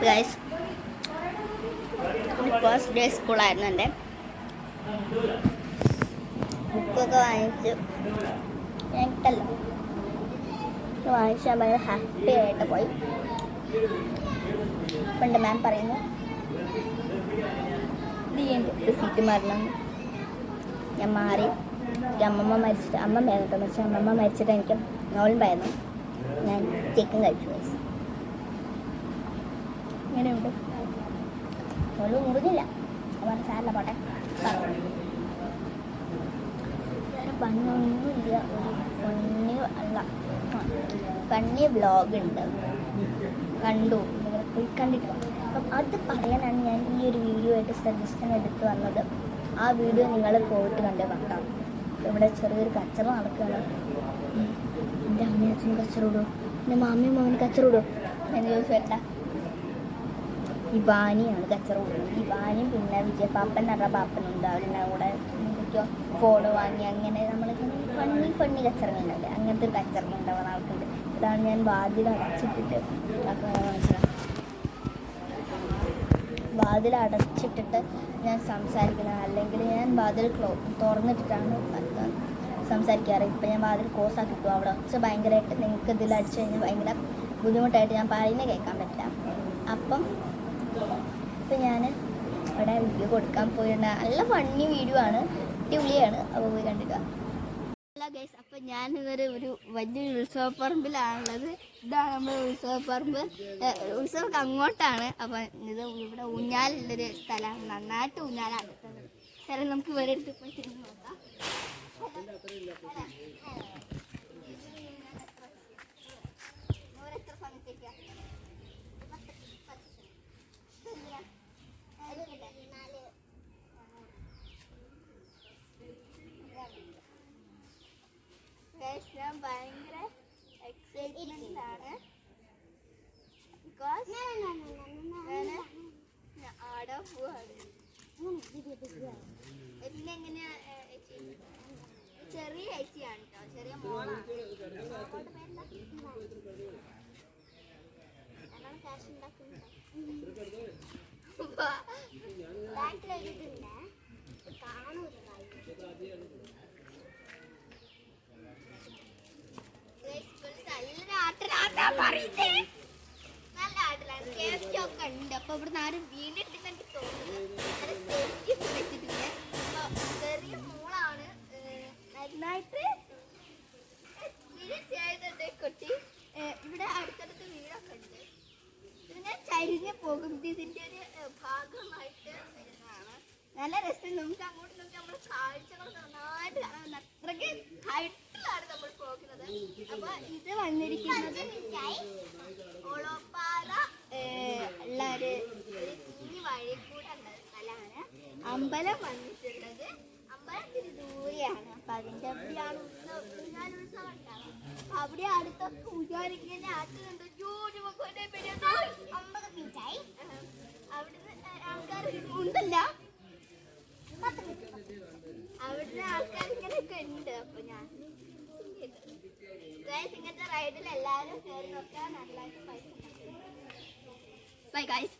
Guys, first day സ്കൂളായിരുന്നു എൻ്റെ. ബുക്കൊക്കെ വാങ്ങിച്ച് ഞാൻ കിട്ടല്ലോ വാങ്ങിച്ച് ഞാൻ ഭയങ്കര ഹാപ്പി ആയിട്ട് പോയി. പണ്ട് മാം പറയുന്നു നീ എൻ്റെ സീറ്റ് മാറണം. ഞാൻ മാറി. അമ്മ മരിച്ചിട്ട് അമ്മമ്മ മരിച്ചിട്ട് എനിക്ക് നോൾമ്പായിരുന്നു. ഞാൻ ചിക്കൻ കഴിച്ചു. ഗൈസ്, ഇങ്ങനെയുണ്ട്. ഒരു മുറിഞ്ഞില്ല, അവൻ സാറില്ല പോട്ടെ. വേറെ പണിയൊന്നുമില്ല. ഒരു ഫണ്ണി വ്ളോഗ് ഉണ്ട്, കണ്ടു, നിങ്ങൾ പോയി കണ്ടിട്ട്. അപ്പം അത് പറയാനാണ് ഞാൻ ഈ ഒരു വീഡിയോ ആയിട്ട് സജഷൻ എടുത്ത് വന്നത്. ആ വീഡിയോ നിങ്ങൾ പോയിട്ട് കണ്ടു നോക്കാം. ഇവിടെ ചെറിയൊരു കച്ചറ നടക്കുകയാണ്. എൻ്റെ അമ്മയും അച്ഛനും കച്ചറ എൻ്റെ മാമിയും മാമനും കച്ചറ എന്ന് ചോദിച്ചു. ഇവാനിയാണ് കച്ചറ കൂടുന്നത്. ഇവാനും പിന്നെ വിജയപാപ്പൻ പറഞ്ഞ പാപ്പനുണ്ട്. അവരുടെ കൂടെ എന്തൊക്കെയോ ഫോണ് വാങ്ങി അങ്ങനെ നമ്മളിങ്ങനെ ഫണ്ണി കച്ചറങ്ങളുണ്ടല്ലേ, അങ്ങനത്തെ ഒരു കച്ചറ ഉണ്ടാവുന്ന ആൾക്കുണ്ട്. ഇതാണ് ഞാൻ വാതിൽ അടച്ചിട്ടിട്ട് ഞാൻ സംസാരിക്കുന്നത്. അല്ലെങ്കിൽ ഞാൻ വാതിൽ തുറന്നിട്ടിട്ടാണ് സംസാരിക്കാറ്. ഇപ്പം ഞാൻ വാതിൽ ക്ലോസ് ആക്കിയിട്ടു. അവിടെ ഒച്ച ഭയങ്കരമായിട്ട് നിങ്ങൾക്ക് ഇതിൽ അടിച്ചു കഴിഞ്ഞാൽ ഭയങ്കര ബുദ്ധിമുട്ടായിട്ട് ഞാൻ പറയുന്നത് കേൾക്കാൻ പറ്റില്ല. അപ്പം ഞാൻ ഇവിടെ വീഡിയോ കൊടുക്കാൻ പോയിട്ടുണ്ട്. നല്ല ഫണ്ണി വീഡിയോ ആണ്, അടിപൊളിയാണ്. അപ്പോൾ പോയി കണ്ടിട്ട്. ഹലോ ഗൈസ്, അപ്പം ഞാനിതൊരു വലിയൊരു ഉത്സവപ്പറമ്പിലാണുള്ളത്. ഇതാണ് നമ്മുടെ ഉത്സവപ്പറമ്പ്. ഉത്സവം അങ്ങോട്ടാണ്. അപ്പം ഇത് ഇവിടെ ഊഞ്ഞാലുള്ളൊരു സ്ഥലമാണ്. നന്നായിട്ട് ഊഞ്ഞാലാണ് സ്ഥലം. നമുക്ക് ഇവരെ അടുത്ത് പോയി തിരിഞ്ഞ് നോക്കാം. ഞാൻ ഭയങ്കര എക്സൈറ്റ്മെന്റിലാണ്. ബിക്കോസ് ഞാൻ ആടാൻ പോവാണ്. എന്നെങ്ങനെയാ ചെറിയ ചേച്ചിയാണ് കേട്ടോ, ചെറിയ മോളാണ്. ക്യാഷ് ഉണ്ടാക്കുന്നത് നല്ല ആട്ടിലാണ്. സേഫ്റ്റി ഒക്കെ ഉണ്ട്. അപ്പൊ ഇവിടുന്ന് ആരും വീണിട്ടുണ്ടെന്ന് എനിക്ക് തോന്നുന്നത്. സേഫ്റ്റി ഒന്നും വെച്ചിട്ടില്ല. അപ്പൊ ചെറിയ മോളാണ്. നന്നായിട്ട് കൊട്ടി. ഇവിടെ അടുത്തടുത്ത് വീടൊക്കെ ഉണ്ട്. ഇതിനെ ചരിഞ്ഞ് പോകും. ഇതിന്റെ ഒരു ഭാഗമായിട്ട് വരുന്നതാണ്. നല്ല രസം. നമുക്ക് അങ്ങോട്ട് നോക്കി നമ്മുടെ കാഴ്ചകൾ നന്നായിട്ട് കാണാൻ. അത്രയ്ക്ക് ഹൈറ്റിലാണ് നമ്മൾ പോകുന്നത്. അപ്പൊ ഇത് വന്നിരിക്കുന്നത് ഓളോപ്പാറ ഉള്ള ഒരു കുഞ്ഞി വഴി കൂടെ ഉള്ള സ്ഥലമാണ്. അമ്പലം വന്നിട്ടുള്ളത് അമ്പലത്തിന് ദൂരെയാണ്. അപ്പൊ അതിന്റെ എവിടെയാണ് ഉത്സവം ഉണ്ടാവുക. അപ്പൊ അവിടെ അടുത്തൊക്കെ പൂജാരിങ്ങനെ ആക്കുന്നുണ്ട്. അവിടുന്ന് ആൾക്കാർ ഉണ്ടല്ല, അവിടുന്ന് ആൾക്കാർ ഇങ്ങനെയൊക്കെ ഉണ്ട്. അപ്പൊ ഞാൻ ഇങ്ങനത്തെ റൈഡിൽ എല്ലാവരും കയറി നോക്കാൻ നല്ലതായിട്ട് പൈസ. Bye guys.